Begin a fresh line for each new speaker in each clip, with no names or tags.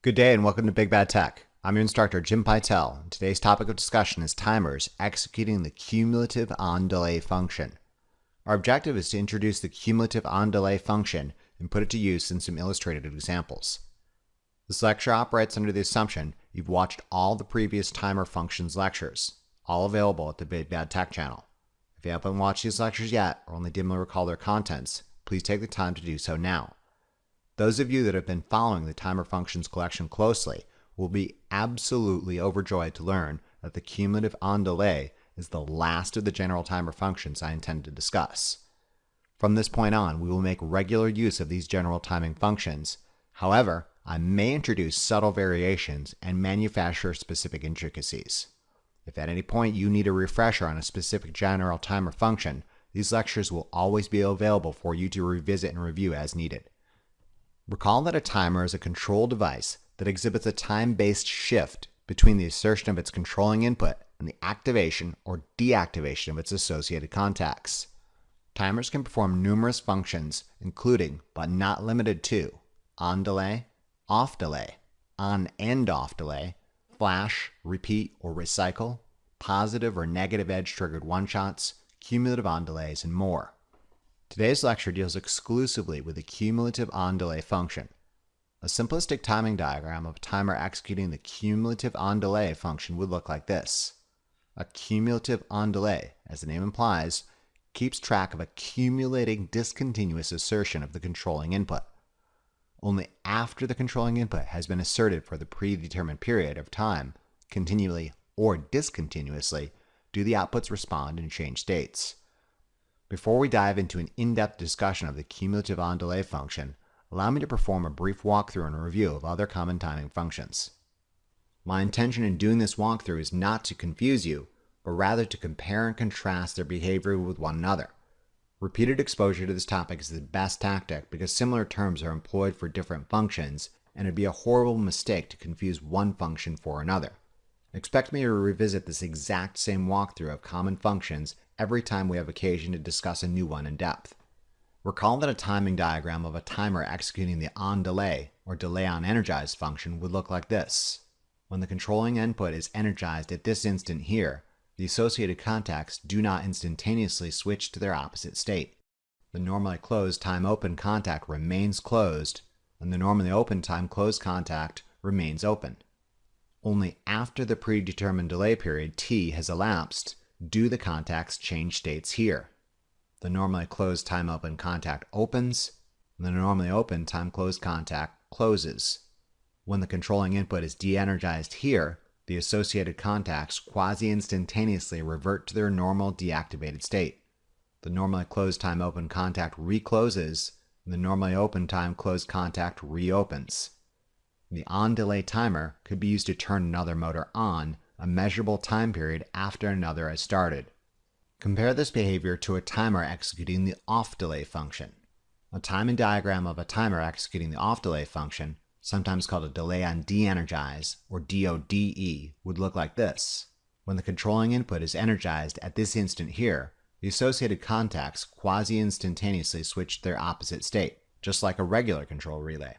Good day and welcome to Big Bad Tech. I'm your instructor, Jim Pytel, and today's topic of discussion is timers executing the cumulative on-delay function. Our objective is to introduce the cumulative on-delay function and put it to use in some illustrated examples. This lecture operates under the assumption you've watched all the previous timer functions lectures, all available at the Big Bad Tech channel. If you haven't watched these lectures yet or only dimly recall their contents, please take the time to do so now. Those of you that have been following the timer functions collection closely will be absolutely overjoyed to learn that the cumulative on-delay is the last of the general timer functions I intend to discuss. From this point on, we will make regular use of these general timing functions. However, I may introduce subtle variations and manufacturer-specific intricacies. If at any point you need a refresher on a specific general timer function, these lectures will always be available for you to revisit and review as needed. Recall that a timer is a control device that exhibits a time-based shift between the assertion of its controlling input and the activation or deactivation of its associated contacts. Timers can perform numerous functions, including, but not limited to, on-delay, off-delay, on and off-delay, flash, repeat, or recycle, positive or negative edge-triggered one-shots, cumulative on-delays, and more. Today's lecture deals exclusively with the cumulative on-delay function. A simplistic timing diagram of a timer executing the cumulative on-delay function would look like this. A cumulative on-delay, as the name implies, keeps track of accumulating discontinuous assertion of the controlling input. Only after the controlling input has been asserted for the predetermined period of time, continually or discontinuously, do the outputs respond and change states. Before we dive into an in-depth discussion of the cumulative on-delay function, allow me to perform a brief walkthrough and a review of other common timing functions. My intention in doing this walkthrough is not to confuse you, but rather to compare and contrast their behavior with one another. Repeated exposure to this topic is the best tactic because similar terms are employed for different functions, and it'd be a horrible mistake to confuse one function for another. Expect me to revisit this exact same walkthrough of common functions every time we have occasion to discuss a new one in depth. Recall that a timing diagram of a timer executing the on-delay or delay-on-energized function would look like this. When the controlling input is energized at this instant here, the associated contacts do not instantaneously switch to their opposite state. The normally closed time-open contact remains closed, and the normally open time-closed contact remains open. Only after the predetermined delay period T has elapsed do the contacts change states here. The normally closed time-open contact opens, and the normally open time-closed contact closes. When the controlling input is de-energized here, the associated contacts quasi-instantaneously revert to their normal deactivated state. The normally closed time-open contact recloses, and the normally open time-closed contact reopens. The on-delay timer could be used to turn another motor on a measurable time period after another has started. Compare this behavior to a timer executing the off-delay function. A timing diagram of a timer executing the off-delay function, sometimes called a delay-on-de-energize or DODE, would look like this. When the controlling input is energized at this instant here, the associated contacts quasi-instantaneously switch to their opposite state, just like a regular control relay.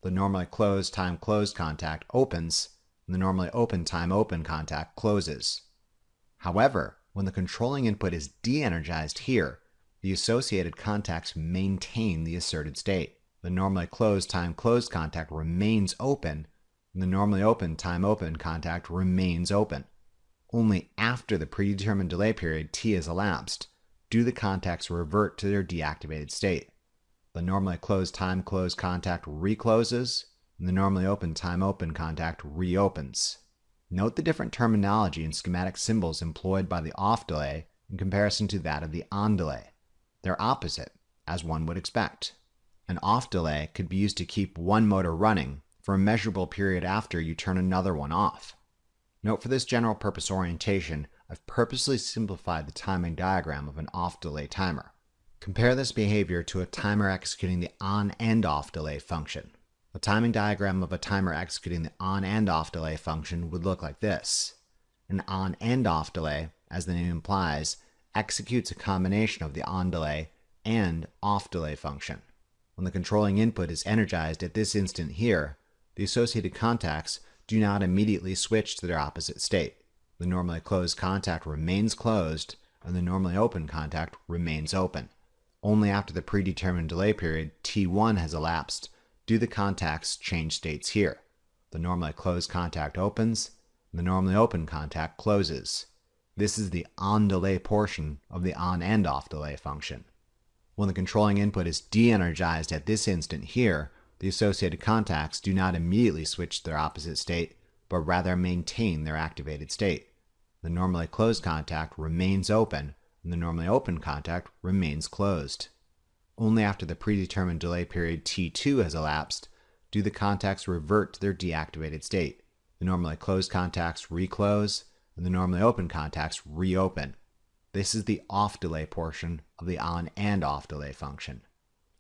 The normally closed time-closed contact opens, and the normally open time-open contact closes. However, when the controlling input is de-energized here, the associated contacts maintain the asserted state. The normally closed time-closed contact remains open, and the normally open time-open contact remains open. Only after the predetermined delay period T has elapsed do the contacts revert to their deactivated state. The normally closed time-closed contact recloses, and the normally open time-open contact reopens. Note the different terminology and schematic symbols employed by the off-delay in comparison to that of the on-delay. They're opposite, as one would expect. An off-delay could be used to keep one motor running for a measurable period after you turn another one off. Note for this general purpose orientation, I've purposely simplified the timing diagram of an off-delay timer. Compare this behavior to a timer executing the on and off delay function. A timing diagram of a timer executing the on and off delay function would look like this. An on and off delay, as the name implies, executes a combination of the on delay and off delay function. When the controlling input is energized at this instant here, the associated contacts do not immediately switch to their opposite state. The normally closed contact remains closed, and the normally open contact remains open. Only after the predetermined delay period T1 has elapsed do the contacts change states here. The normally closed contact opens, and the normally open contact closes. This is the on-delay portion of the on and off delay function. When the controlling input is de-energized at this instant here, the associated contacts do not immediately switch to their opposite state, but rather maintain their activated state. The normally closed contact remains open, and the normally open contact remains closed. Only after the predetermined delay period T2 has elapsed do the contacts revert to their deactivated state. The normally closed contacts reclose, and the normally open contacts reopen. This is the off delay portion of the on and off delay function.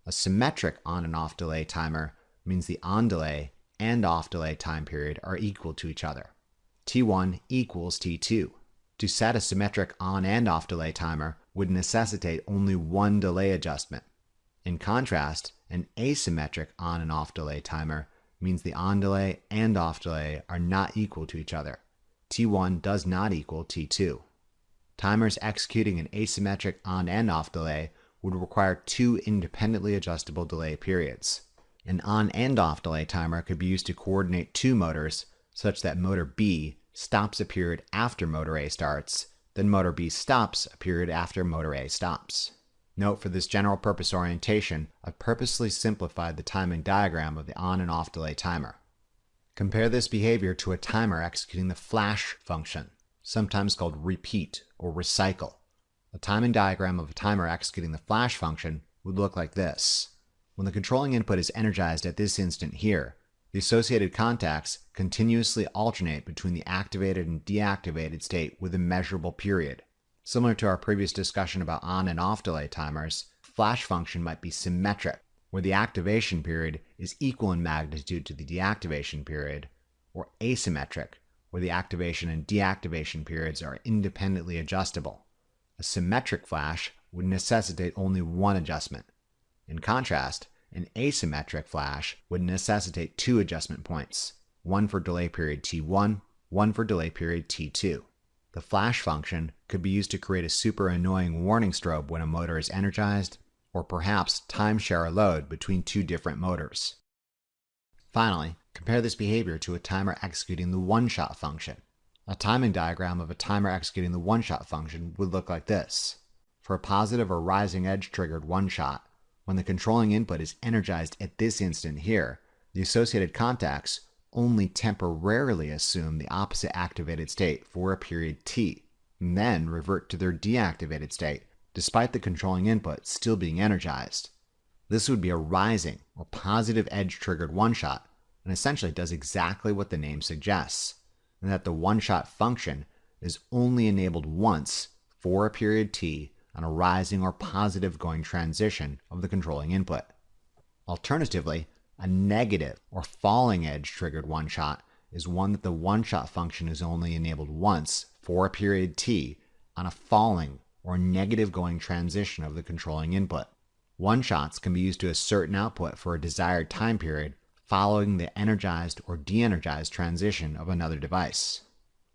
A symmetric on and off delay timer means the on delay and off delay time period are equal to each other. T1 equals T2. To set a symmetric on and off delay timer would necessitate only one delay adjustment. In contrast, an asymmetric on and off delay timer means the on delay and off delay are not equal to each other. T1 does not equal T2. Timers executing an asymmetric on and off delay would require two independently adjustable delay periods. An on and off delay timer could be used to coordinate two motors such that motor B stops a period after motor A starts, then motor B stops a period after motor A stops. Note, for this general purpose orientation, I've purposely simplified the timing diagram of the on and off delay timer. Compare this behavior to a timer executing the flash function, sometimes called repeat or recycle. A timing diagram of a timer executing the flash function would look like this. When the controlling input is energized at this instant here, the associated contacts continuously alternate between the activated and deactivated state with a measurable period. Similar to our previous discussion about on and off delay timers, flash function might be symmetric, where the activation period is equal in magnitude to the deactivation period, or asymmetric, where the activation and deactivation periods are independently adjustable. A symmetric flash would necessitate only one adjustment. In contrast, an asymmetric flash would necessitate two adjustment points, one for delay period T1, one for delay period T2. The flash function could be used to create a super annoying warning strobe when a motor is energized, or perhaps timeshare a load between two different motors. Finally, compare this behavior to a timer executing the one-shot function. A timing diagram of a timer executing the one-shot function would look like this. For a positive or rising edge triggered one-shot, when the controlling input is energized at this instant here, the associated contacts only temporarily assume the opposite activated state for a period T, and then revert to their deactivated state, despite the controlling input still being energized. This would be a rising or positive edge triggered one-shot, and essentially does exactly what the name suggests, and that the one-shot function is only enabled once for a period T on a rising or positive going transition of the controlling input. Alternatively, a negative or falling edge triggered one-shot is one that the one-shot function is only enabled once for a period T on a falling or negative going transition of the controlling input. One-shots can be used to assert an output for a desired time period following the energized or de-energized transition of another device.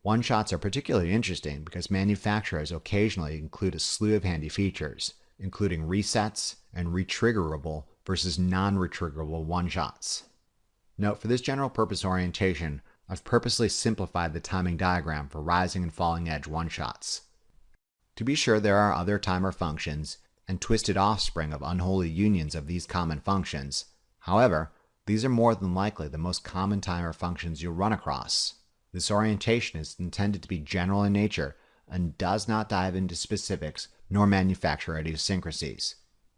One-shots are particularly interesting because manufacturers occasionally include a slew of handy features, including resets and retriggerable versus non-retriggerable one-shots. Note, for this general purpose orientation, I've purposely simplified the timing diagram for rising and falling edge one-shots. To be sure, there are other timer functions and twisted offspring of unholy unions of these common functions. However, these are more than likely the most common timer functions you'll run across. This orientation is intended to be general in nature and does not dive into specifics nor manufacturer idiosyncrasies.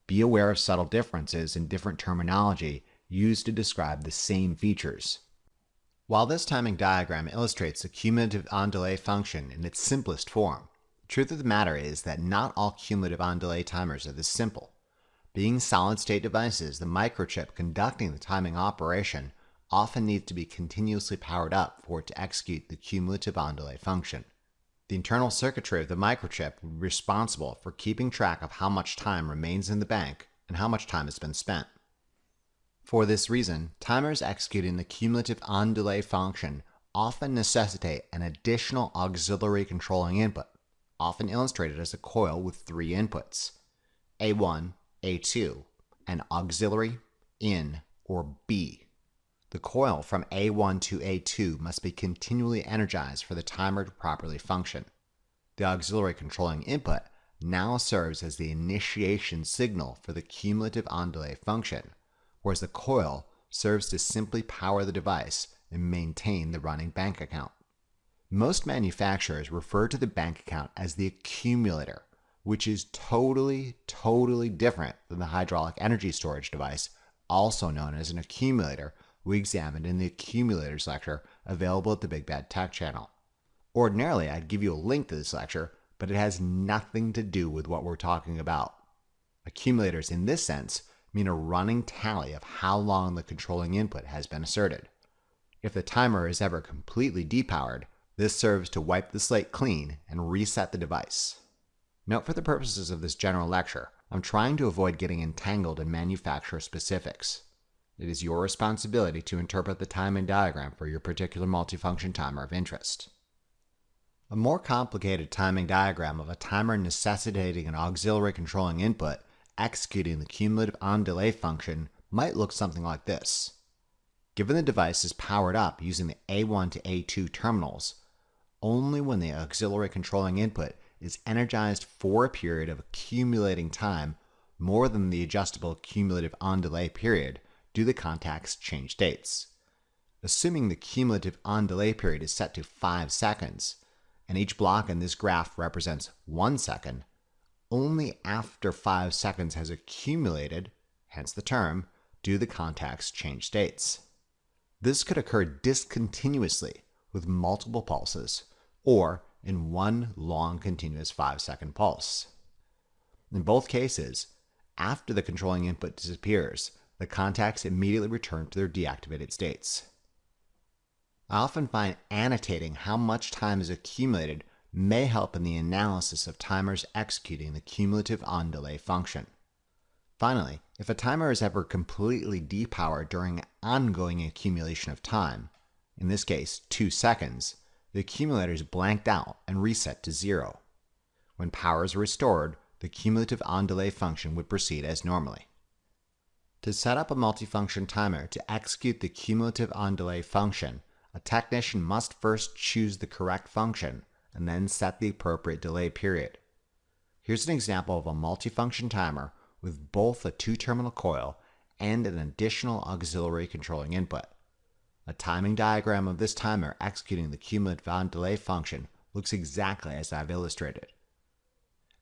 Be aware of subtle differences in different terminology used to describe the same features. While this timing diagram illustrates the cumulative on-delay function in its simplest form, the truth of the matter is that not all cumulative on-delay timers are this simple. Being solid-state devices, the microchip conducting the timing operation often needs to be continuously powered up for it to execute the cumulative on-delay function. The internal circuitry of the microchip will be responsible for keeping track of how much time remains in the bank and how much time has been spent. For this reason, timers executing the cumulative on-delay function often necessitate an additional auxiliary controlling input, often illustrated as a coil with three inputs, A1, A2, and auxiliary, in, or B. The coil from A1 to A2 must be continually energized for the timer to properly function. The auxiliary controlling input now serves as the initiation signal for the cumulative on-delay function, whereas the coil serves to simply power the device and maintain the running bank account. Most manufacturers refer to the bank account as the accumulator, which is totally different than the hydraulic energy storage device, also known as an accumulator, we examined in the accumulators lecture available at the Big Bad Tech channel. Ordinarily, I'd give you a link to this lecture, but it has nothing to do with what we're talking about. Accumulators in this sense mean a running tally of how long the controlling input has been asserted. If the timer is ever completely depowered, this serves to wipe the slate clean and reset the device. Note, for the purposes of this general lecture, I'm trying to avoid getting entangled in manufacturer specifics. It is your responsibility to interpret the timing diagram for your particular multifunction timer of interest. A more complicated timing diagram of a timer necessitating an auxiliary controlling input executing the cumulative on-delay function might look something like this. Given the device is powered up using the A1 to A2 terminals, only when the auxiliary controlling input is energized for a period of accumulating time more than the adjustable cumulative on-delay period do the contacts change states. Assuming the cumulative on-delay period is set to 5 seconds, and each block in this graph represents 1 second, only after 5 seconds has accumulated, hence the term, do the contacts change states. This could occur discontinuously with multiple pulses, or in one long continuous 5-second pulse. In both cases, after the controlling input disappears, the contacts immediately return to their deactivated states. I often find annotating how much time is accumulated may help in the analysis of timers executing the cumulative on-delay function. Finally, if a timer is ever completely depowered during ongoing accumulation of time, in this case 2 seconds, the accumulator is blanked out and reset to 0. When power is restored, the cumulative on-delay function would proceed as normally. To set up a multifunction timer to execute the cumulative on-delay function, a technician must first choose the correct function and then set the appropriate delay period. Here's an example of a multifunction timer with both a 2-terminal coil and an additional auxiliary controlling input. A timing diagram of this timer executing the cumulative on-delay function looks exactly as I've illustrated.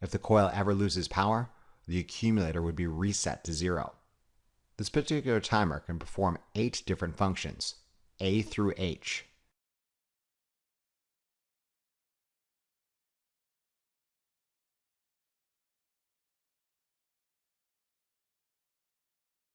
If the coil ever loses power, the accumulator would be reset to 0. This particular timer can perform 8 different functions, A through H,